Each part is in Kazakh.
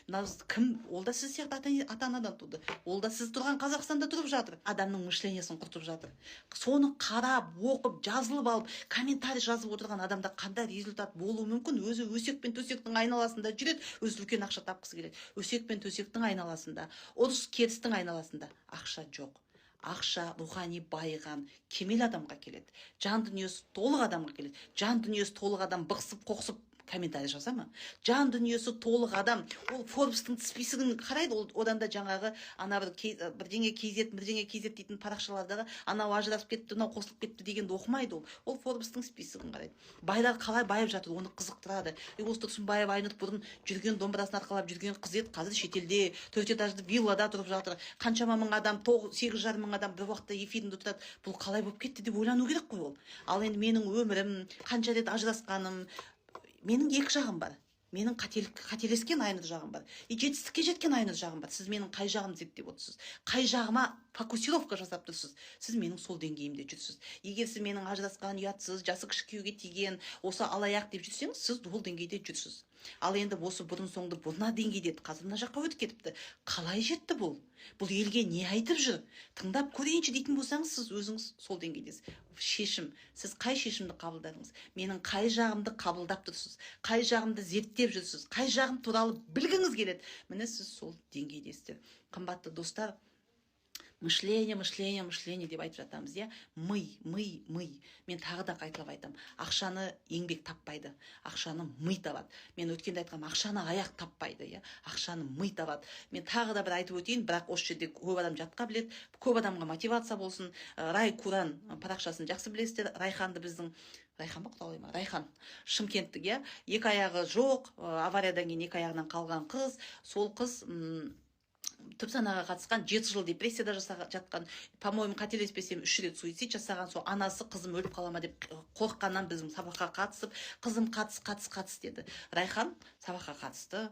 кім, ол да сіз сияқты ата-анадан туды, ол да сіз тұрған Қазақстанда тұрып жатыр, адамның мышлениесін құртып жатыр. Соны қарап, оқып, жазылып алып, комментарий жазып отырған адамда қандай результат болуы мүмкін? Өзі өсек пен төсектің айналасында жүреді, өзі үлкен ақша тапқысы келеді. Өсек пен төсектің айналасында, ұрыс керістің айналасында ақша жоқ. Ақша рухани байыған кемел адамға келеді. Жан дүниесі толық адамға келеді. Жан дүниесі толық адам бықсып қоқсып комментарий жаза ма? Жан дүниесі толық адам, ол Forbes-тың списогін қарайды, одан да жаңағы ана бірдеңе KZ дейтін парақшалардағы анау ажырасып кетті, мынау қосылып кетті дегенді оқымайды ол. Ол Forbes-тың списогін қарайды. Байлар қалай байып жатыр, оны қызықтырады. Осы Тұрсынбаев Айнұр бұрын жүрген домбырасын арқалап жүрген қыз еді, қазір шетелде 4 этажды виллада тұрып жатыр. Қаншама мың адам, 8,5 мың адам бір уақытта эфирінде тұрады. Бұл қалай болып кетті деп ойлану керек қой ол. Ал енді менің өмірім, қанша рет ажырасқаным, менің екі жағым бар. Менің қателескен Айнұр жағым бар. Жетістікке жеткен Айнұр жағым бар. Сіз менің қай жағымды зерттеп отырсыз? Қай жағыма фокусировка жасап тұрсыз? Сіз менің сол деңгейімде жүрсіз. Егер сіз менің ажырасқан, ұятсыз, жасы кіші күйеуге тиген, осы алаяқ деп жүрсеңіз, сіз ол деңгейде жүрсіз. Ал енді осы бұрын соңды бұна деңгейде, қазір мына жаққа өтіп кетіпті. Қалай жетті бұл? Бұл елге не айтып жүр? Тыңдап көрейінші дейтін болсаңыз, сіз өзіңіз сол деңгейдесіз. Шешім. Сіз қай шешімді қабылдадыңыз? Менің қай жағымды қабылдап тұрсыз? Қай жағымды зерттеп жүрсіз? Қай жағым туралы білгіңіз келеді? Міне сіз сол деңгейдесіздер. Қымбатты достар, мышление деп айтып жатамыз, я? Ми. Мен тағы да қайталап айтам. Ақшаны еңбек таппайды, ақшаны ми табады. Мен өткенде айтқам, ақшаны аяқ таппайды, я? Ақшаны ми табады. Мен тағы да бір айтып өтейін, бірақ осы жерде көп адам жатқа біледі, көп адамға мотивация болсын. Рай Куран парақшасын жақсы білесіздер. Райханды біздің Райхан Шымкенттік, я? Екі аяғы жоқ, авариядан кейін екі аяғынан қалған қыз. Сол қыз түп санаға қатысқан, 7 жыл депрессияда жатқан, по-моему, қателеспесем 3 рет суицид жасаған. Сол анасы қызым өліп қалама деп қорыққаннан біздің сабаққа қатысып, қызым қатыс деді. Райхан сабаққа қатысты.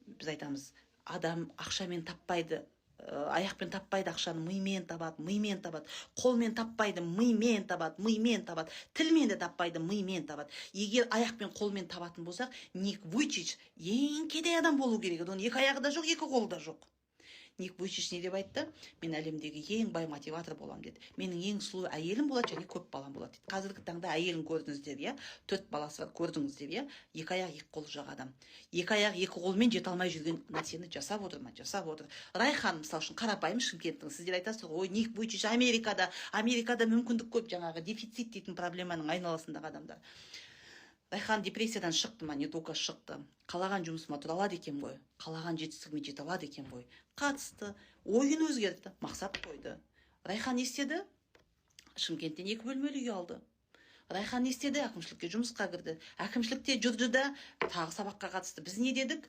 Біз айтамыз, адам ақшамен таппайды, аяқпен таппайды ақшаны, мимен табады. Қолмен таппайды, мимен табады. Тілмен де таппайды, мимен табады. Егер аяқпен қолмен табатын болсақ, Ник Вуйчич ең кедей адам болу керек. Оның екі аяғы да жоқ, екі қолы да жоқ. Ник Вуйчич не деп айтты? Мен әлемдегі ең бай мотиватор болам деді. Менің ең сұлу әйелім болады және көп балам болады деді. Қазіргі таңда әйелін көрдіңіздер, я? 4 баласы бар, көрдіңіздер, я? Екі аяқ, екі қолы жоқ адам. Екі аяқ, екі қолмен жете алмай жүрген нәрсені жасап отыр ма? Жасап отыр. Райхан, мысалы үшін, қарапайым Шымкенттің. Сіздер айтасыздар, ой, Ник Вуйчич Америкада мүмкіндік көп, жаңағы дефицит дейтін проблеманың айналасындағы адамдар. Райхан депрессиядан шықты ма? Не только шықты. Қалаған жұмысыма тұра алады екен ғой. Қалаған жетістігіме жете алады екен ғой. Қатысты, ойын өзгертті, мақсат қойды. Райхан не істеді? Шымкенттен 2 бөлмелі үй алды. Райхан не істеді? Әкімшілікке жұмысқа кірді. Әкімшілікте жүрді да тағы сабаққа қатысты. Біз не дедік?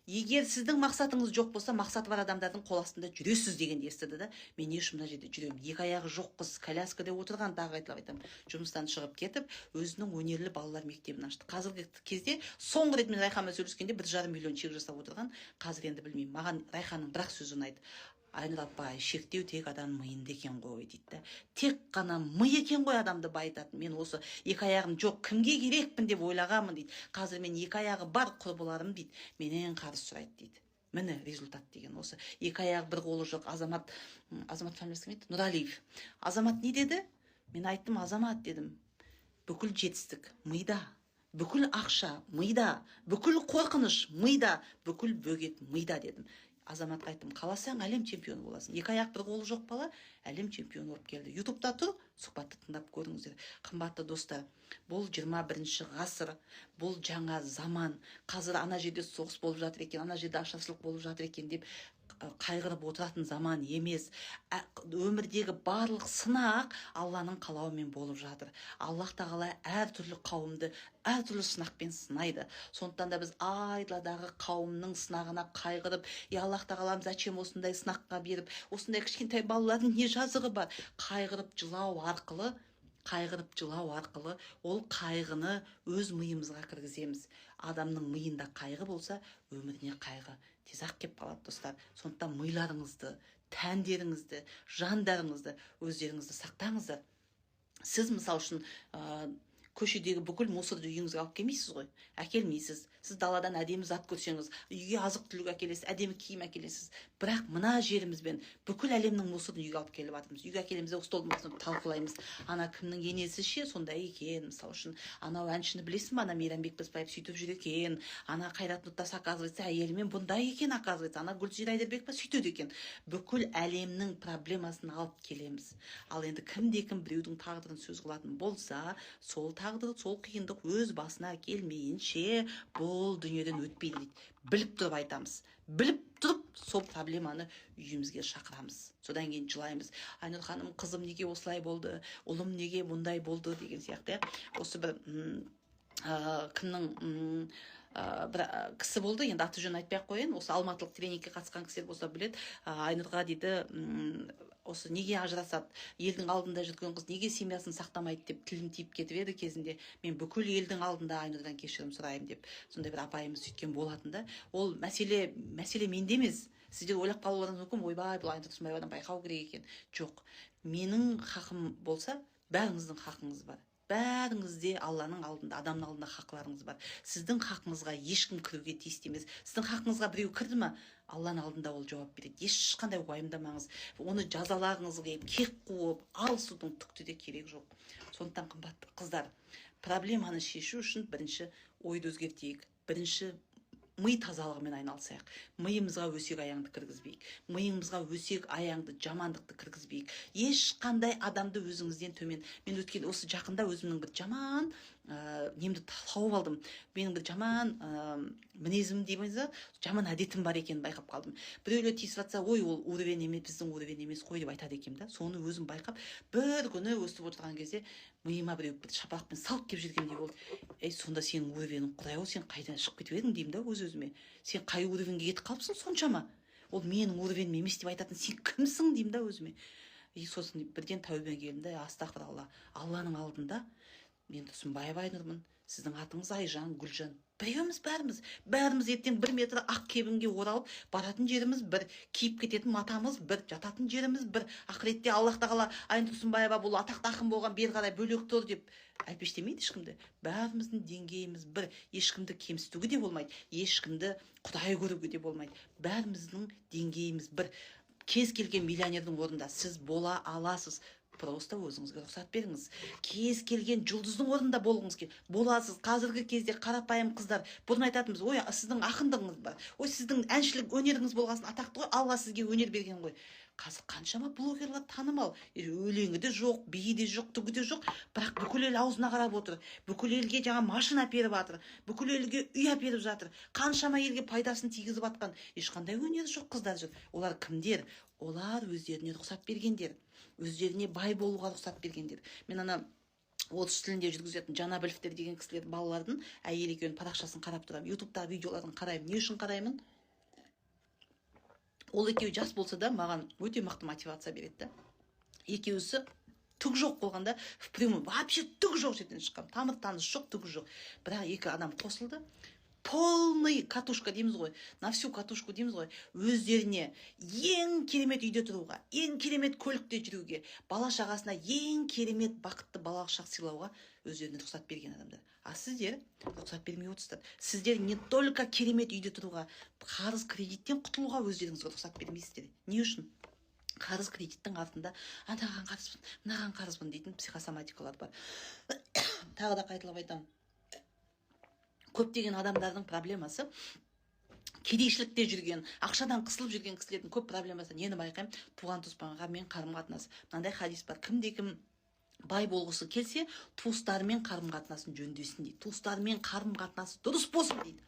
Егер сіздің мақсатыңыз жоқ болса, мақсаты бар адамдардың қол астында жүресіз дегенді естіді да, мен не үшін мына жерде жүремін? Екі аяғы жоқ қыз коляскада отырған, тағы айтылып айтамын. Жұмыстан шығып кетіп, өзінің өнерлі балалар мектебін ашты. Қазіргі кезде соңғы рет мен Райханмен сөйлескенде 1,5 миллион чек жасап отырған. Қазір енді білмеймін. Маған Райханның бірақ сөзі ұнайды. Айнұр апай, шектеу тек адамның миында екен ғой дейді. Тек қана ми екен ғой адамды байытатын. Мен осы екі аяғым жоқ, кімге керекпін деп ойлағанмын дейді. Қазір мен екі аяғы бар құрбыларым дейді, менен қарыз сұрайды дейді. Міне результат деген осы. Екі аяғы бір қолы жоқ Азамат фамилиясы кім еді? Нұралиев. Азамат не деді? Мен айттым, Азамат дедім. Бүкіл жетістік мида. Бүкіл ақша мида. Бүкіл қорқыныш мида. Бүкіл бөгет мида дедім. Азаматқа айттым, қаласаң әлем чемпионы боласың. Екі аяқ бір қолы жоқ бала әлем чемпионы болып келді. Ютубта тұр, сұхбатты тыңдап көріңіздер. Қымбатты достар, бұл 21-ші ғасыр, бұл жаңа заман. Қазір ана жерде соғыс болып жатыр екен, ана жерде ашаршылық болып жатыр екен деп қайғырып отыратын заман емес. Өмірдегі барлық сынақ Алланың қалауымен болып жатыр. Аллах тағала әртүрлі қауымды әртүрлі сынақпен сынайды. Сондықтан да біз айдаладағы қауымның сынағына қайғырып, Аллах тағалам зачем осындай сынаққа беріп, осындай кішкентай балалардың не жазығы бар? Қайғырып жылау арқылы ол қайғыны өз миымызға кіргіземіз. Адамның миында қайғы болса, өміріне қайғы тез-ақ кеп қалады, достар. Сондықтан миларыңызды, тәндеріңізді, жандарыңызды, өздеріңізді сақтаңыздар. Сіз, мысалы үшін, көшедегі бүкіл мусорды үйіңізге алып келмейсіз ғой, әкелмейсіз. Сіз даладан әдемі зат көрсеңіз, үйге азық түлік әкелесіз, әдемі киім әкелесіз. Бірақ мына жерімізбен бүкіл әлемнің мусорын үйге алып келіп жатырмыз. Үйге әкелеміз де столдың басында талқылаймыз. Ана кімнің енесі ше сондай екен, мысалы үшін. Анау әншіні білесің ба, ана Мейрамбек Беспаев сөйтіп жүр екен. Ана Қайрат Нұртас, оказывается, әйелімен бұндай екен, оказывается. Ана Гүлжира Айдарбекова сөйтеді екен. Бүкіл әлемнің проблемасын алып келеміз. Ал енді кім біреудің тағдырын сөз қылатын болса, сол тағдыр, сол қиындық өз басына келмейінше бұл дүниеден өтпейді дейді. Біліп тұрып айтамыз. Біліп тұрып сол проблеманы үйімізге шақырамыз. Содан кейін жылаймыз. Айнұр ханым, қызым неге осылай болды, ұлым неге бұндай болды деген сияқты. Осы бір кімнің бір кісі болды, енді аты жөнін айтпай ақ қояйын, осы алматылық тренингке қатысқан кісілер болса біледі. Айнұрға дейді, осы неге ажырасады, елдің алдында жүрген қыз неге семьясын сақтамайды деп тілім тиіп кетіп еді кезінде. Мен бүкіл елдің алдында Айнұрдан кешірім сұраймын деп сондай бір апайымыз сөйткен болатын да. Ол мәселе менде емес. Сіздер ойлап қалуларыңыз мүмкін, ойбай, бұл Айнұр Тұрсынбаевадан байқау керек екен. Жоқ, менің хақым болса, бәріңіздің хақыңыз бар. Бәріңізде Алланың алдында, адамның алдында хақларыңыз бар. Сіздің хақыңызға ешкім кіруге тиісті емес. Сіздің хақыңызға біреу кірді ме, Алланың алдында ол жауап береді. Ешқандай уайымдамаңыз. Оны жазалағыңыз келіп, кек қуып, алысудың түкті де керек жоқ. Сондықтан қымбатты қыздар, проблеманы шешу үшін бірінші ойды өзгертейік. Бірінші ми тазалығымен айналысайық. Миымызға өсек аяңды кіргізбейік. Миымызға өсек аяңды, жамандықты кіргізбейік. Ешқандай адамды өзіңізден төмен. Мен өткен осы жақында өзімнің бір жаман немді тауып алдым. Менің бір жаман мінезім дейміз, жаман әдетім бар екенін байқап қалдым. Біреулер тиісіп жатса, ой, ол уровень емес, біздің уровень емес қой деп айтады екенмін да. Соны өзім байқап, бір күні өстіп отырған кезде миыма біреу бір шапалақпен салып келіп жүргендей болды. Ей, сонда сенің уровенің құдай ау, сен қайдан шығып кетіп едің деймін да өз-өзіме. Сен қай уровеньге кетіп қалыпсың соншама? Ол менің уровенім емес деп айтатын сен кімсің деймін да өзіме. И сосын бірден тәубеге келдім да, астағфиралла, Алланың алдында мен Тұрсынбаева Айнұрмын, сіздің атыңыз Айжан, Гүлжан. Біреуміз бәріміз ертең 1 метр ақ кебінге оралып, баратын жеріміз бір, киіп кететін матамыз бір, жататын жеріміз бір. Ақыретте Аллах тағала Айнұр Тұрсынбаева бұл атақты ақын болған, бері қарай бөлек тұр деп әлпештемейді ешкімді. Бәріміздің деңгейіміз бір, ешкімді кемсітуге де болмайды, ешкімді құдай көруге де болмайды. Бәріміздің деңгейіміз бір. Кез келген миллионердің орнында сіз бола аласыз. Просто өзіңізге рұқсат беріңіз. Кез келген жұлдыздың орнында болғыңыз келеді. Боласыз. Қазіргі кезде қарапайым қыздар бұрын айтатынбыз, ой, сіздің ақындығыңыз бар. Ой, сіздің әншілік өнеріңіз болғасын атақты ғой. Алла сізге өнер берген ғой. Қазір қаншама блогерлар танымал. Өлеңі де жоқ, биі де жоқ, түгі де жоқ. Бірақ бүкіл ел аузына қарап отыр. Бүкіл елге жаңа машина әперіп жатыр. Бүкіл елге үй әперіп жатыр. Қаншама елге пайдасын тигізіп жатқан. Ешқандай өнері жоқ қыздар жүр. Олар кімдер? Олар өздеріне рұқсат бергендер. Өздеріне бай болуға рұқсат бергендер. Мен ана орыс тілінде жүргізетін Жанабіловтер деген кісілер балалардың әйел екеуінің парақшасын қарап тұрамын. ютубтағы видеоларын қараймын. Не үшін қараймын? Ол екеуі жас болса да маған өте мықты мотивация береді. Екеуісі түк жоқ болғанда, в прямом вообще түк жоқ жерден шыққан. Тамыр таныс жоқ, түк жоқ. Бірақ екі адам қосылды. Полный катушка дейміз ғой, на всю катушку дейміз ғой, өздеріне ең керемет үйде тұруға, ең керемет көлікте жүруге, бала шағасына ең керемет бақытты балалық шақ сыйлауға өздеріне рұқсат берген адамдар. А сіздер рұқсат бермей отырсыздар. Сіздер не только керемет үйде тұруға, қарыз кредиттен құтылуға өздеріңізге рұқсат бермейсіздер. Не үшін? Қарыз кредиттің артында анаған қарызбын, мынаған қарызбын дейтін психосоматикалар бар. Тағы да қайталап айтамын. Көптеген адамдардың проблемасы, кедейшілікте жүрген, ақшадан қысылып жүрген кісілердің көп проблемасы нені байқаймын? Туған туысқанға мен қарым-қатынас. Мынандай хадис бар. Кімде-кім бай болғысы келсе, туыстарымен қарым-қатынасын жөндесін дейді. Туыстарымен қарым-қатынасы дұрыс болсын дейді.